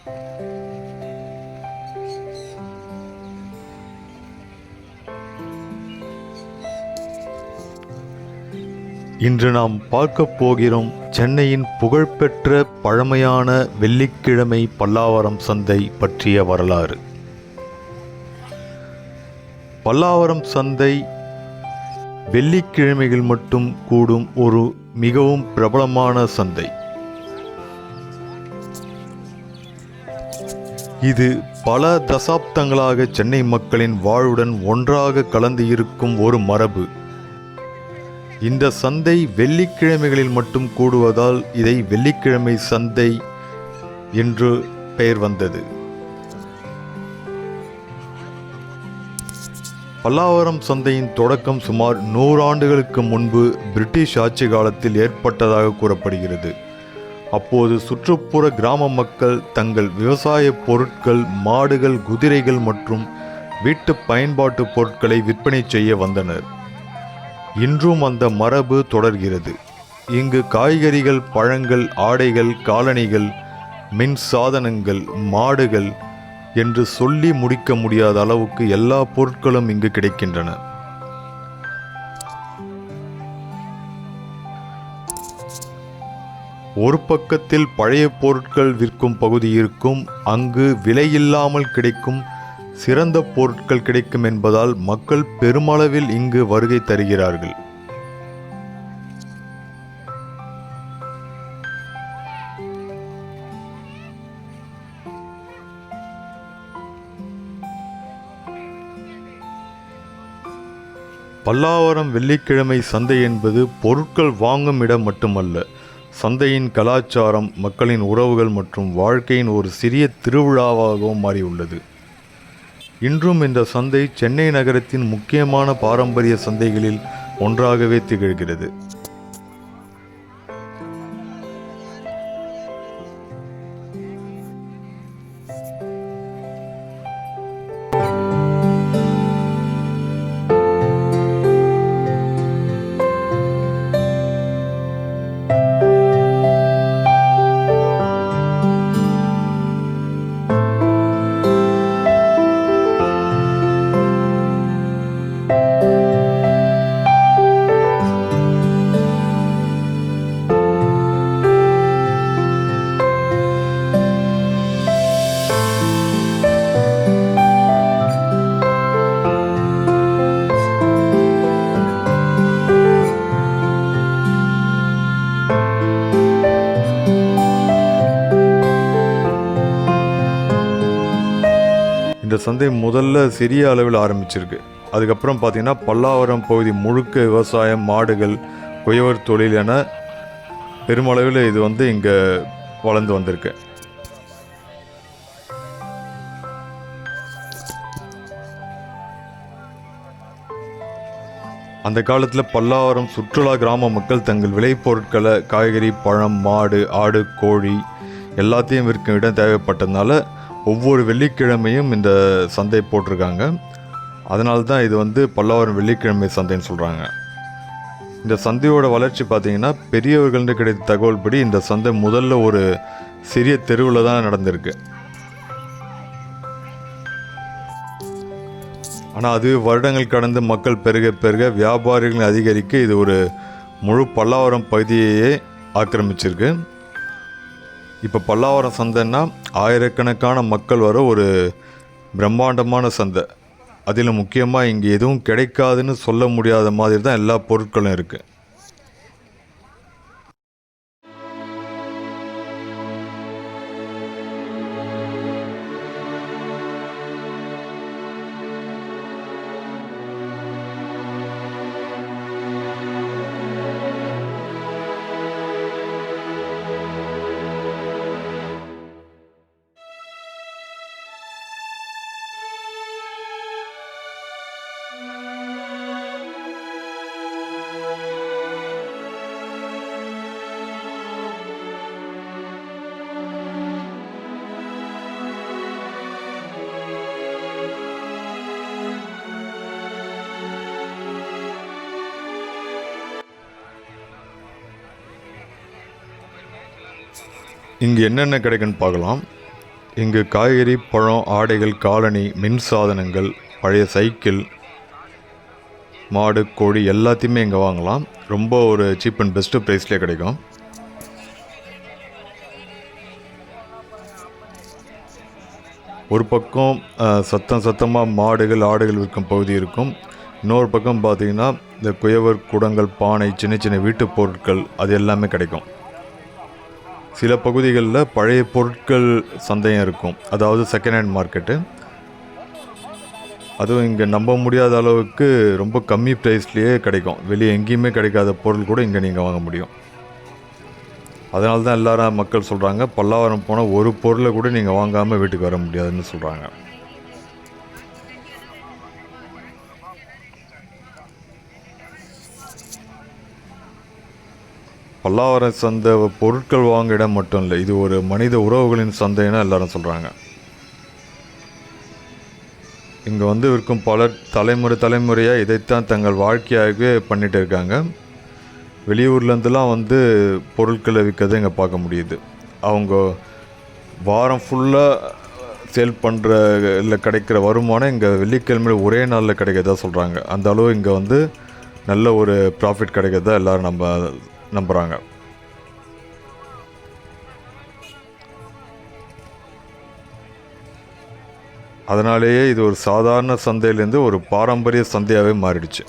இன்று நாம் பார்க்க போகிறோம் சென்னையின் புகழ்பெற்ற பழமையான வெள்ளிக்கிழமை பல்லாவரம் சந்தை பற்றிய வரலாறு. பல்லாவரம் சந்தை வெள்ளிக்கிழமைகள் மட்டும் கூடும் ஒரு மிகவும் பிரபலமான சந்தை. இது பல தசாப்தங்களாக சென்னை மக்களின் வாழ்வுடன் ஒன்றாக கலந்து இருக்கும் ஒரு மரபு. இந்த சந்தை வெள்ளிக்கிழமைகளில் மட்டும் கூடுவதால் இதை வெள்ளிக்கிழமை சந்தை என்று பெயர் வந்தது. பல்லாவரம் சந்தையின் தொடக்கம் சுமார் 100 ஆண்டுகளுக்கு முன்பு பிரிட்டிஷ் ஆட்சி காலத்தில் ஏற்பட்டதாக கூறப்படுகிறது. அப்போது சுற்றுப்புற கிராம மக்கள் தங்கள் விவசாய பொருட்கள், மாடுகள், குதிரைகள் மற்றும் வீட்டு பயன்பாட்டு பொருட்களை விற்பனை செய்ய வந்தனர். இன்றும் அந்த மரபு தொடர்கிறது. இங்கு காய்கறிகள், பழங்கள், ஆடைகள், காலணிகள், மின் சாதனங்கள், மாடுகள் என்று சொல்லி முடிக்க முடியாத அளவுக்கு எல்லா பொருட்களும் இங்கு கிடைக்கின்றன. ஒரு பக்கத்தில் பழைய பொருட்கள் விற்கும் பகுதி இருக்கும். அங்கு விலையில்லாமல் கிடைக்கும் சிறந்த பொருட்கள் கிடைக்கும் என்பதால் மக்கள் பெருமளவில் இங்கு வருகை தருகிறார்கள். பல்லாவரம் வெள்ளிக்கிழமை சந்தை என்பது பொருட்கள் வாங்கும் இடம் மட்டுமல்ல, சந்தையின் கலாச்சாரம், மக்களின் உறவுகள் மற்றும் வாழ்க்கையின் ஒரு சிறிய திருவிழாவாகவும் மாறியுள்ளது. இன்றும் இந்த சந்தை சென்னை நகரத்தின் முக்கியமான பாரம்பரிய சந்தைகளில் ஒன்றாகவே திகழ்கிறது. இந்த சந்தை முதல்ல சிறிய அளவில் ஆரம்பிச்சிருக்கு. அதுக்கப்புறம் பார்த்தீங்கன்னா பல்லாவரம் பகுதி முழுக்க விவசாயம், மாடுகள், குயவர் தொழில் என பெருமளவில் இது இங்கே வளர்ந்து வந்திருக்கு. அந்த காலத்தில் பல்லாவரம் சுற்றுலா கிராம மக்கள் தங்கள் விளைபொருட்களை, காய்கறி, பழம், மாடு, ஆடு, கோழி எல்லாத்தையும் விற்கும் இடம் தேவைப்பட்டதுனால ஒவ்வொரு வெள்ளிக்கிழமையும் இந்த சந்தை போட்டிருக்காங்க. அதனால தான் இது பல்லாவரம் வெள்ளிக்கிழமை சந்தைன்னு சொல்கிறாங்க. இந்த சந்தையோட வளர்ச்சி பார்த்திங்கன்னா பெரியவர்கள்னு கிடைத்த தகவல் படி இந்த சந்தை முதல்ல ஒரு சிறிய தெருவில் தான் நடந்திருக்கு. ஆனால் அது வருடங்கள் கடந்து மக்கள் பெருக பெருக வியாபாரிகள் அதிகரிக்க இது ஒரு முழு பல்லாவரம் பகுதியையே ஆக்கிரமிச்சிருக்கு. இப்போ பல்லாவரம் சந்தைன்னா ஆயிரக்கணக்கான மக்கள் வர ஒரு பிரம்மாண்டமான சந்தை. அதில் முக்கியமாக இங்கே எதுவும் கிடைக்காதுன்னு சொல்ல முடியாத மாதிரி தான் எல்லா பொருட்களும் இருக்குது. இங்கே என்னென்ன கிடைக்குன்னு பார்க்கலாம். இங்கு காய்கறி, பழம், ஆடைகள், காலணி, மின் சாதனங்கள், பழைய சைக்கிள், மாடு, கோழி எல்லாத்தையுமே இங்கே வாங்கலாம். ரொம்ப ஒரு சீப் அண்ட் பெஸ்ட்டு ப்ரைஸ்லேயே கிடைக்கும். ஒரு பக்கம் சத்தமாக மாடுகள், ஆடுகள் விற்கும் பகுதி இருக்கும். இன்னொரு பக்கம் பார்த்திங்கன்னா இந்த குயவர், குடங்கள், பானை, சின்ன சின்ன வீட்டுப் பொருட்கள் அது எல்லாமே கிடைக்கும். சில பகுதிகளில் பழைய பொருட்கள் சந்தையும் இருக்கும், அதாவது செகண்ட் ஹேண்ட் மார்க்கெட்டு. அதுவும் இங்கே நம்ப முடியாத அளவுக்கு ரொம்ப கம்மி ப்ரைஸ்லேயே கிடைக்கும். வெளியே எங்கேயுமே கிடைக்காத பொருள் கூட இங்கே நீங்கள் வாங்க முடியும். அதனால தான் எல்லாரும் மக்கள் சொல்கிறாங்க, பல்லாவரம் போனால் ஒரு பொருளை கூட நீங்கள் வாங்காமல் வீட்டுக்கு வர முடியாதுன்னு சொல்கிறாங்க. பல்லாவரம் சந்தை பொருட்கள் வாங்க இடம் மட்டும் இல்லை, இது ஒரு மனித உறவுகளின் சந்தைன்னு எல்லாரும் சொல்கிறாங்க. இங்கே வந்து இருக்கும் பலர் தலைமுறையாக இதைத்தான் தங்கள் வாழ்க்கையாகவே பண்ணிகிட்டு இருக்காங்க. வெளியூர்லேருந்துலாம் வந்து பொருட்களை விற்கிறத இங்கே பார்க்க முடியுது. அவங்க வாரம் ஃபுல்லாக சேல் பண்ணுற இல்லை கிடைக்கிற வருமானம் இங்கே வெள்ளிக்கிழமையில் ஒரே நாளில் கிடைக்கிறதா சொல்கிறாங்க. அந்த அளவு இங்கே வந்து நல்ல ஒரு ப்ராஃபிட் கிடைக்கிறதா எல்லோரும் நம்புகிறாங்க. அதனாலேயே இது ஒரு சாதாரண சந்தையிலேருந்து ஒரு பாரம்பரிய சந்தையாகவே மாறிடுச்சு.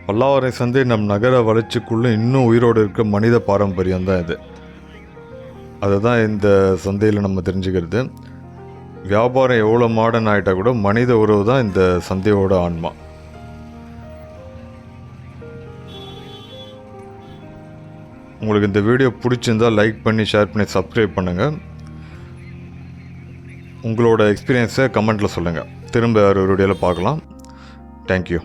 பல்லாவரை சந்தை நம் நகர வளர்ச்சிக்குள்ளே இன்னும் உயிரோடு இருக்க மனித பாரம்பரியம் தான் இது. அதை தான் இந்த சந்தையில் நம்ம தெரிஞ்சுக்கிறது. வியாபாரம் எவ்வளோ மாடர்ன் ஆகிட்டா கூட மனித உறவு தான் இந்த சந்தையோட ஆன்மா. உங்களுக்கு இந்த வீடியோ பிடிச்சிருந்தால் லைக் பண்ணி, ஷேர் பண்ணி, சப்ஸ்கிரைப் பண்ணுங்கள். உங்களோட எக்ஸ்பீரியன்ஸை கமெண்ட்டில் சொல்லுங்கள். திரும்ப ஒரு வீடியோவில் பார்க்கலாம். தேங்க்யூ.